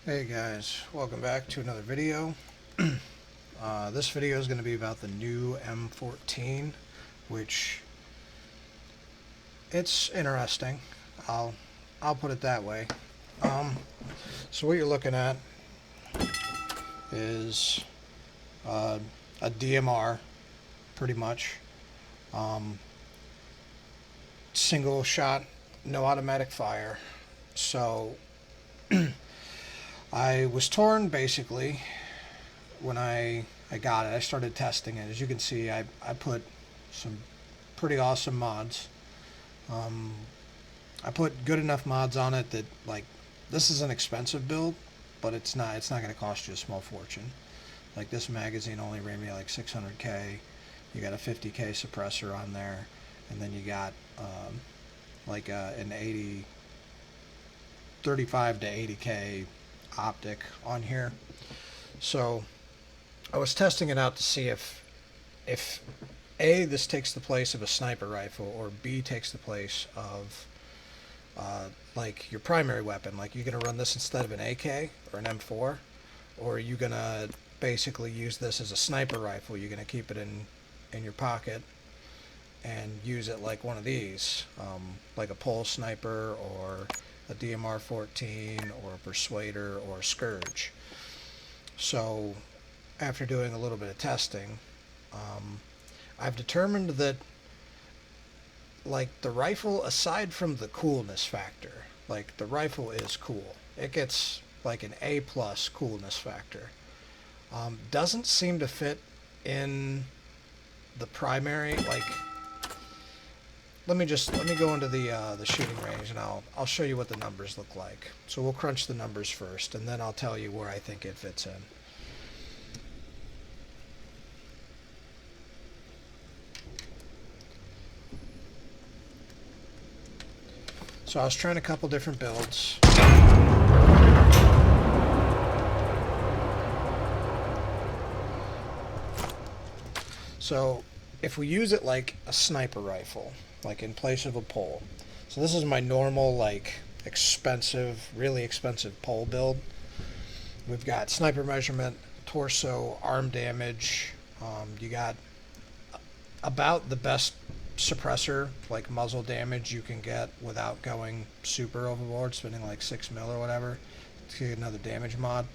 Hey guys, welcome back to another video. This video is going to be about the new M14, which it's interesting. I'll put it that way. So what you're looking at is a DMR, pretty much. Single shot, no automatic fire. So I was torn basically when I got it. I started testing it. As you can see, I put some pretty awesome mods. I put good enough mods on it that, like, this is an expensive build, but it's not going to cost you a small fortune. Like, this magazine only ran me like 600K. You got a 50K suppressor on there, and then you got like an 35 to 80K optic on here. So I was testing it out to see if A, this takes the place of a sniper rifle, or B, takes the place of like your primary weapon. Like, you're going to run this instead of an AK or an M4, or are you going to basically use this as a sniper rifle? You're going to keep it in your pocket and use it like one of these, like a pole sniper or a DMR 14 or a Persuader or a Scourge. So after doing a little bit of testing, I've determined that, like, the rifle, aside from the coolness factor, like, the rifle is cool. It gets like an A+ coolness factor. Doesn't seem to fit in the primary. Like, let me go into the shooting range, and I'll show you what the numbers look like. So we'll crunch the numbers first, and then I'll tell you where I think it fits in. So I was trying a couple different builds. So if we use it like a sniper rifle, like in place of a pole. So this is my normal, like, expensive, really expensive pole build. We've got sniper measurement, torso, arm damage. You got about the best suppressor, like muzzle damage, you can get without going super overboard, spending like 6 mil or whatever to get another damage mod.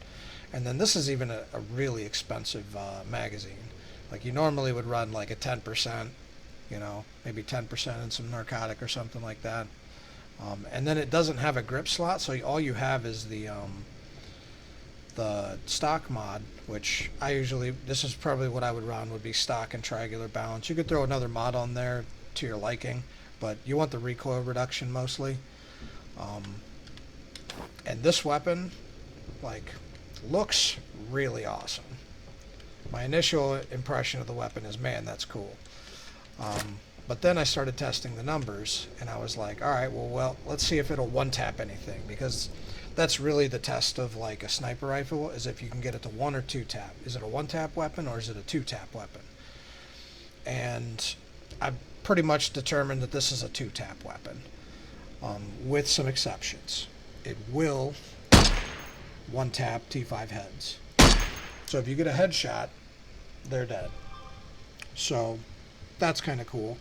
And then this is even a really expensive magazine. Like, you normally would run like a 10%, maybe 10% in some narcotic or something like that. And then it doesn't have a grip slot, so all you have is the stock mod, which this is probably what I would run, would be stock and triangular balance. You could throw another mod on there to your liking, but you want the recoil reduction mostly. And this weapon, like, looks really awesome. My initial impression of the weapon is, man, that's cool. But then I started testing the numbers, and I was like, all right, well, let's see if it'll one-tap anything, because that's really the test of, like, a sniper rifle, is if you can get it to 1 or 2 tap. Is it a 1-tap weapon, or is it a 2-tap weapon? And I've pretty much determined that this is a 2-tap weapon, with some exceptions. It will 1-tap T5 heads. So if you get a headshot, they're dead. So that's kind of cool.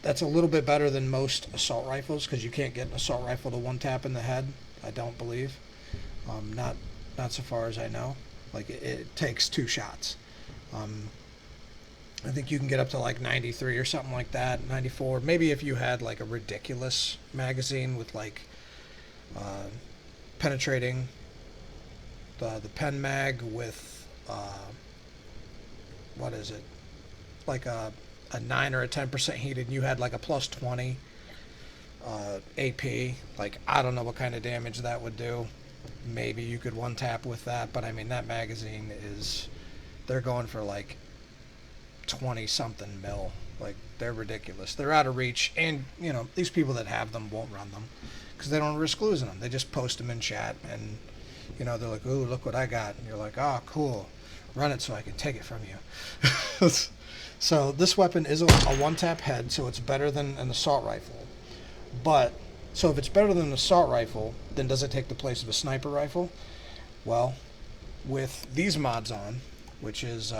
That's a little bit better than most assault rifles, because you can't get an assault rifle to 1-tap in the head, I don't believe. Not so far as I know. Like, it takes 2 shots. I think you can get up to like 93 or something like that, 94. Maybe if you had like a ridiculous magazine with like penetrating the pen mag with what is it, like a 9 or a 10% heated, and you had like a plus 20 AP. Like, I don't know what kind of damage that would do. Maybe you could 1-tap with that, but I mean, that magazine they're going for like 20 something mil. Like, they're ridiculous. They're out of reach, and these people that have them won't run them because they don't risk losing them. They just post them in chat, and they're like, ooh, look what I got, and you're like, oh, cool, run it so I can take it from you. So this weapon is a 1-tap head, so it's better than an assault rifle, but So if it's better than an assault rifle, then does it take the place of a sniper rifle? Well, with these mods on, which is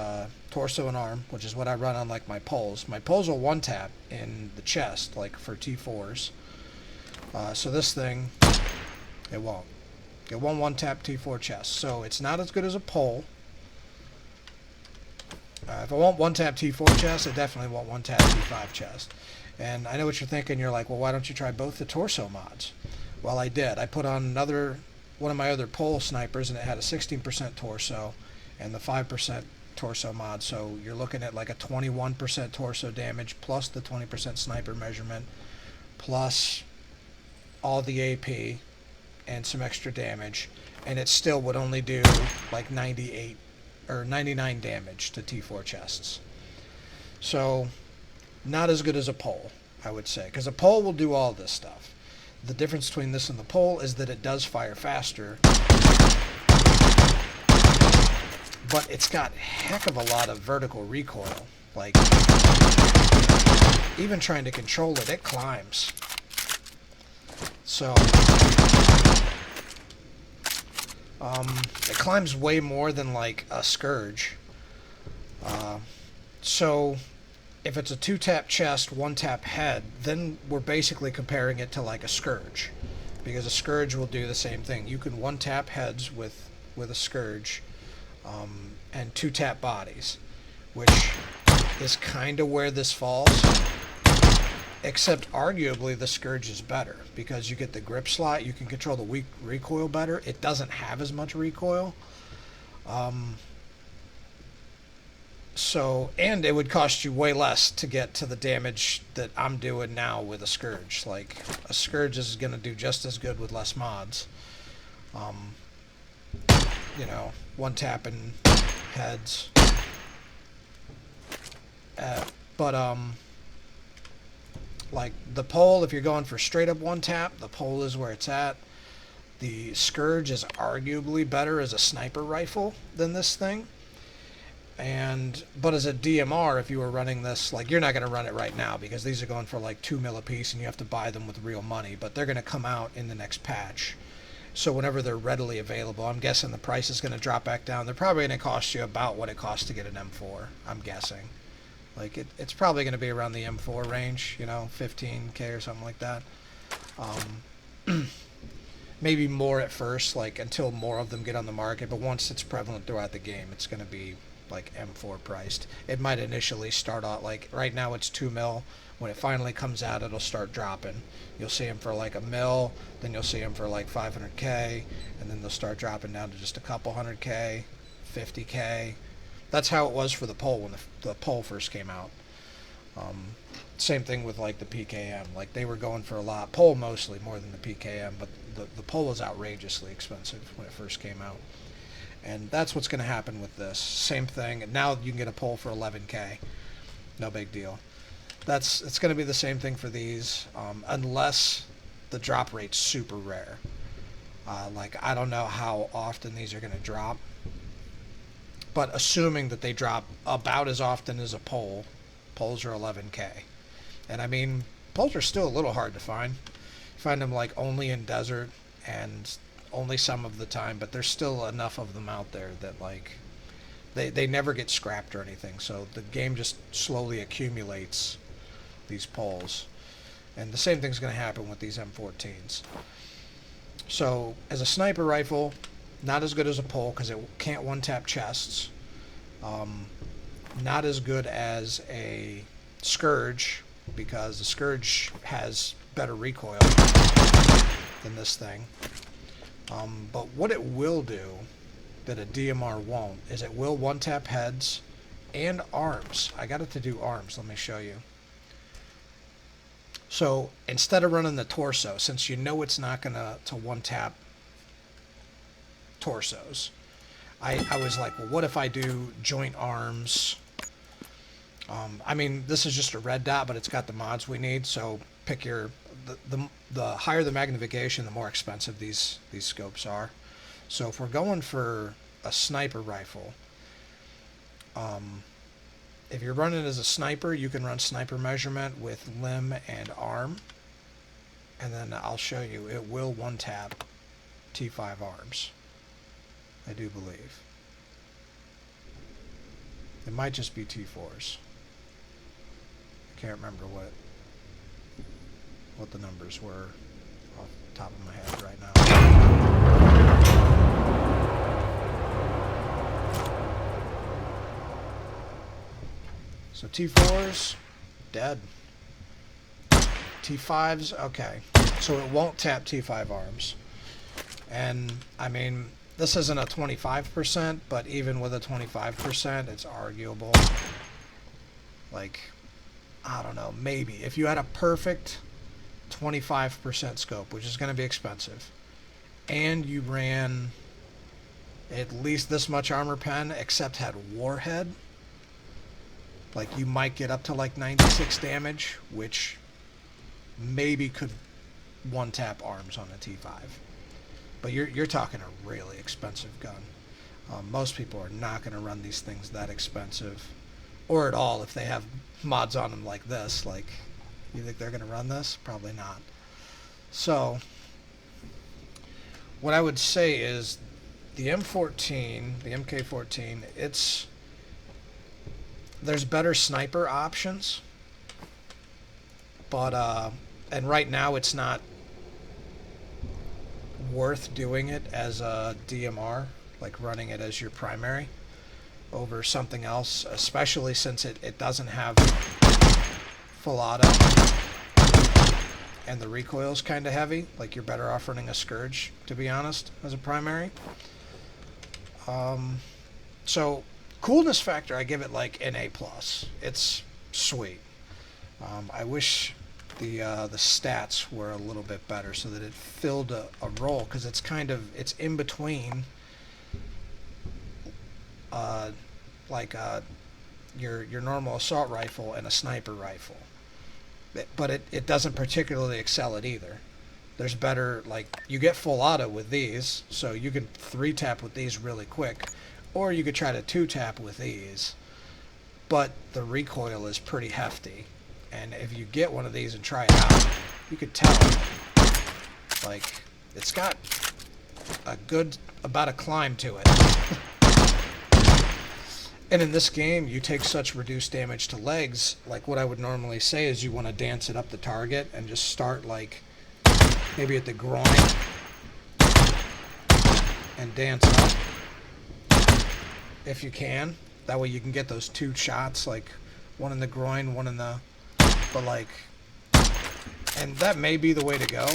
torso and arm, which is what I run on like my poles. My poles will one tap in the chest, like for T4s. So this thing, it won't. It won't one tap T4 chest. So it's not as good as a pole. If it won't one tap T4 chest, it definitely won't one tap T5 chest. And I know what you're thinking. You're like, well, why don't you try both the torso mods? Well, I did. I put on one of my other pole snipers, and it had a 16% torso and the 5% torso mod. So you're looking at like a 21% torso damage plus the 20% sniper measurement plus all the AP and some extra damage, and it still would only do like 98 or 99 damage to T4 chests. So not as good as a pole, I would say, because a pole will do all this stuff. The difference between this and the pole is that it does fire faster, but it's got a heck of a lot of vertical recoil. Like, even trying to control it, it climbs. So it climbs way more than like a Scourge. So if it's a 2-tap chest, 1-tap head, then we're basically comparing it to like a Scourge, because a Scourge will do the same thing. You can 1-tap heads with a Scourge, and 2-tap bodies, which is kind of where this falls. Except arguably the Scourge is better because you get the grip slot, you can control the weak recoil better. It doesn't have as much recoil. And it would cost you way less to get to the damage that I'm doing now with a Scourge. Like, a Scourge is going to do just as good with less mods. You know, one tapping heads. Like the pole, if you're going for straight up one tap, the pole is where it's at. The Scourge is arguably better as a sniper rifle than this thing. But as a DMR, if you were running this, like, you're not going to run it right now because these are going for like 2 mil a piece and you have to buy them with real money, but they're going to come out in the next patch. So whenever they're readily available, I'm guessing the price is going to drop back down. They're probably going to cost you about what it costs to get an M4, I'm guessing. Like, it's probably going to be around the M4 range, you know, 15K or something like that. Maybe more at first, like, until more of them get on the market. But once it's prevalent throughout the game, it's going to be, like, M4 priced. It might initially start out, like, right now it's 2 mil. When it finally comes out, it'll start dropping. You'll see them for, like, a mil. Then you'll see them for, like, 500K. And then they'll start dropping down to just a couple 100K, 50K. That's how it was for the pole when the pole first came out. Same thing with like the PKM. Like, they were going for a lot, pole mostly more than the PKM, but the pole was outrageously expensive when it first came out. And that's what's going to happen with this. Same thing. And now you can get a pole for 11K. No big deal. It's going to be the same thing for these, unless the drop rate's super rare. Like, I don't know how often these are going to drop. But assuming that they drop about as often as a pole, poles are 11K. And I mean, poles are still a little hard to find. You find them like only in desert and only some of the time, but there's still enough of them out there that like they never get scrapped or anything. So the game just slowly accumulates these poles. And the same thing's going to happen with these M14s. So as a sniper rifle, not as good as a pole because it can't one-tap chests. Not as good as a Scourge because the Scourge has better recoil than this thing. But what it will do that a DMR won't is it will one-tap heads and arms. I got it to do arms. Let me show you. So instead of running the torso, since you know it's not going to one-tap torsos, I was like, well, what if I do joint arms? I mean, this is just a red dot, but it's got the mods we need. So pick the higher the magnification, the more expensive these scopes are. So if we're going for a sniper rifle, if you're running as a sniper, you can run sniper measurement with limb and arm. and then I'll show you it will one tap T5 arms. I do believe. It might just be T4s. I can't remember what the numbers were off the top of my head right now. So T4s, dead. T5s, okay. So it won't tap T5 arms. And, I mean, this isn't a 25%, but even with a 25%, it's arguable. Like, I don't know, maybe. If you had a perfect 25% scope, which is going to be expensive, and you ran at least this much armor pen, except had warhead, like, you might get up to, like, 96 damage, which maybe could one-tap arms on a T5. But you're talking a really expensive gun. Most people are not going to run these things that expensive, or at all if they have mods on them like this. Like, you think they're going to run this? Probably not. So, what I would say is the M14, the MK14, there's better sniper options, but and right now it's not worth doing it as a DMR, like running it as your primary over something else, especially since it doesn't have full auto and the recoil's kind of heavy. Like, you're better off running a Scourge, to be honest, as a primary. So coolness factor, I give it like an A+. It's sweet. I wish the stats were a little bit better so that it filled a role, because it's in between your normal assault rifle and a sniper rifle, but it doesn't particularly excel at either. There's better, like, you get full auto with these, so you can 3-tap with these really quick, or you could try to 2-tap with these, but the recoil is pretty hefty. And if you get one of these and try it out, you could tell, like, it's got about a climb to it. And in this game, you take such reduced damage to legs, like, what I would normally say is you want to dance it up the target and just start, like, maybe at the groin and dance up if you can. That way you can get those 2 shots, like, one in the groin, one in the... But, like, and that may be the way to go,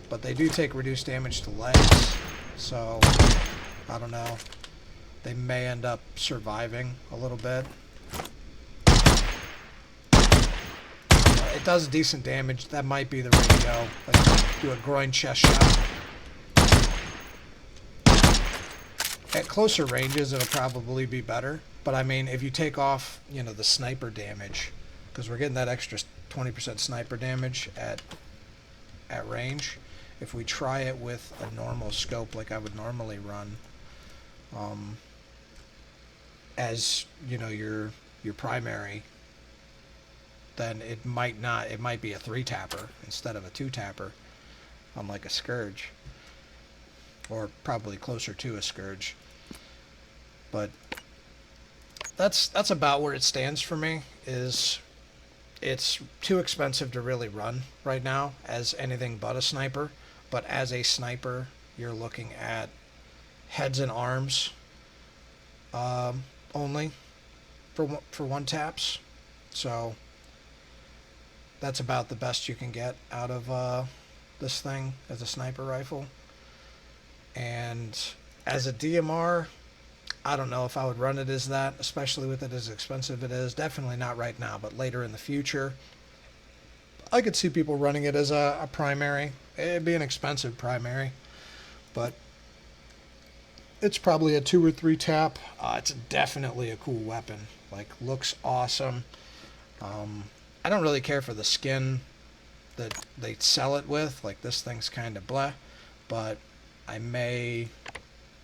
but they do take reduced damage to legs, so, I don't know. They may end up surviving a little bit. It does decent damage. That might be the way to go. Like, do a groin chest shot. At closer ranges, it'll probably be better. But, I mean, if you take off, you know, the sniper damage, because we're getting that extra 20% sniper damage at range. If we try it with a normal scope like I would normally run, as, you know, your primary, then it might be a 3-tapper instead of a 2-tapper on, like, a Scourge, or probably closer to a Scourge. But that's about where it stands for me. Is it's too expensive to really run right now as anything but a sniper, but as a sniper, you're looking at heads and arms only for one taps. So that's about the best you can get out of this thing as a sniper rifle. And as a DMR, I don't know if I would run it as that, especially with it as expensive it is. Definitely not right now, but later in the future, I could see people running it as a primary. It'd be an expensive primary, but it's probably a 2 or 3 tap. It's definitely a cool weapon. Like, looks awesome. I don't really care for the skin that they sell it with. Like, this thing's kind of bleh, but I may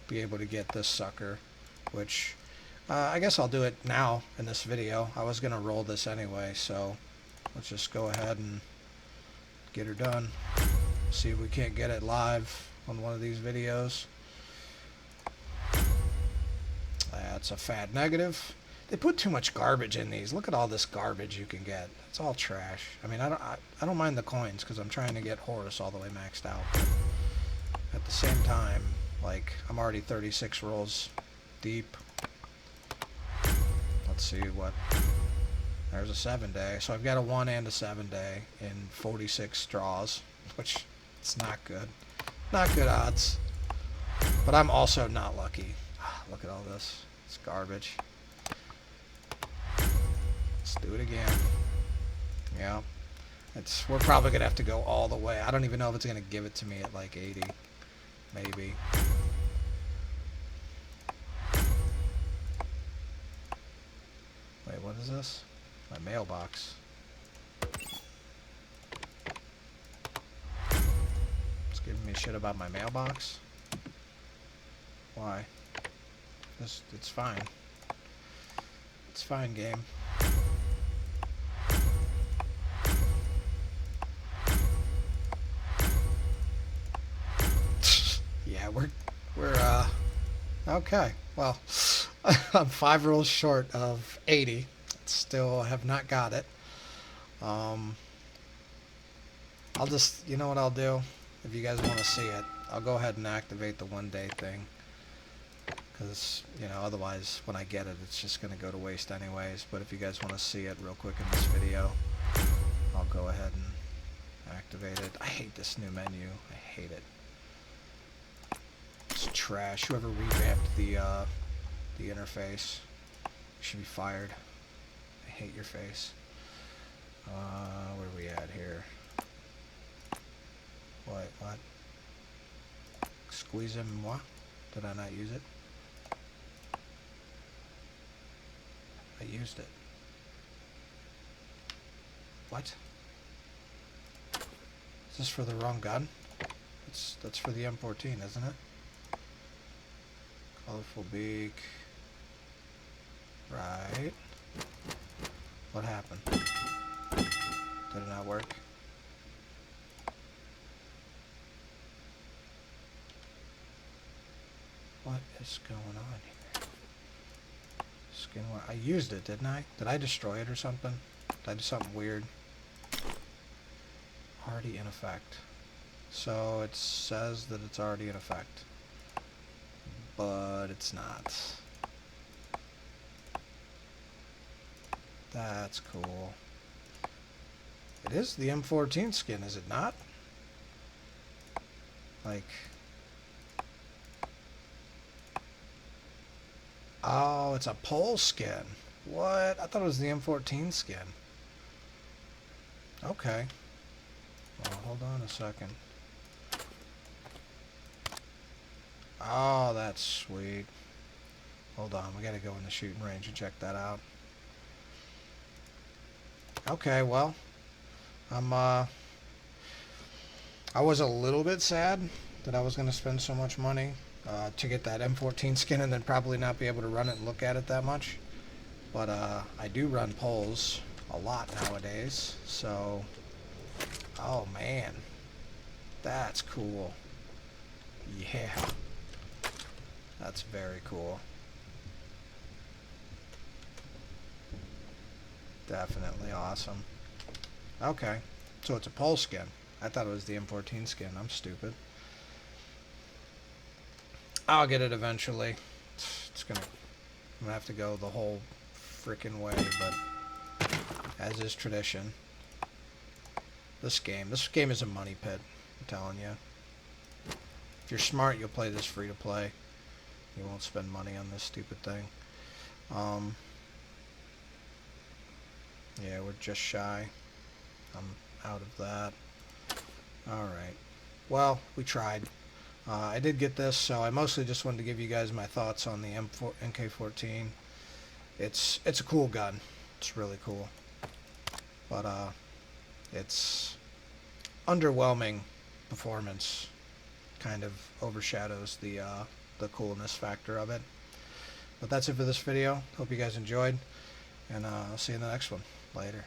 be able to get this sucker, which I guess I'll do it now in this video. I was going to roll this anyway, so let's just go ahead and get her done. See if we can't get it live on one of these videos. That's a fat negative. They put too much garbage in these. Look at all this garbage you can get. It's all trash. I mean, I don't mind the coins because I'm trying to get Horus all the way maxed out. At the same time, like, I'm already 36 rolls deep. Let's see what... There's a 7-day. So I've got a 1 and a 7-day in 46 draws, which it's not good. Not good odds. But I'm also not lucky. Look at all this. It's garbage. Let's do it again. Yeah. We're probably going to have to go all the way. I don't even know if it's going to give it to me at like 80. Maybe. Wait, what is this? My mailbox. It's giving me shit about my mailbox. Why? It's fine. It's fine, game. Yeah, we're okay. Well, I'm 5 rolls short of 80. Still have not got it. I'll just, you know what I'll do? If you guys want to see it, I'll go ahead and activate the 1-day thing. Because, you know, otherwise when I get it, it's just going to go to waste anyways. But if you guys want to see it real quick in this video, I'll go ahead and activate it. I hate this new menu. I hate it. It's trash. Whoever revamped the interface should be fired. I hate your face. Where are we at here? What? Excusez-moi? Did I not use it? I used it. What? Is this for the wrong gun? That's for the M14, isn't it? Colorful beak. Right. What happened? Did it not work? What is going on here? Skin. I used it, didn't I? Did I destroy it or something? Did I do something weird? Already in effect. So it says that it's already in effect. But it's not. That's cool. It is the M14 skin, is it not? Like... Oh, it's a pole skin. What? I thought it was the M14 skin. Okay. Well, hold on a second. Oh, that's sweet. Hold on, we gotta go in the shooting range and check that out. Okay, well, I was a little bit sad that I was gonna spend so much money to get that M14 skin and then probably not be able to run it and look at it that much. But I do run poles a lot nowadays, so... Oh man, that's cool. Yeah, that's very cool. Definitely awesome. Okay, so it's a pole skin. I thought it was the M14 skin. I'm stupid. I'll get it eventually. I'm gonna have to go the whole freaking way, but as is tradition. This game is a money pit, I'm telling you. If you're smart, you'll play this free to play. You won't spend money on this stupid thing. Yeah, we're just shy. I'm out of that. Alright. Well, we tried. I did get this, so I mostly just wanted to give you guys my thoughts on the MK14. It's a cool gun. It's really cool. But, it's underwhelming performance kind of overshadows the coolness factor of it. But that's it for this video. Hope you guys enjoyed, and I'll see you in the next one. Later.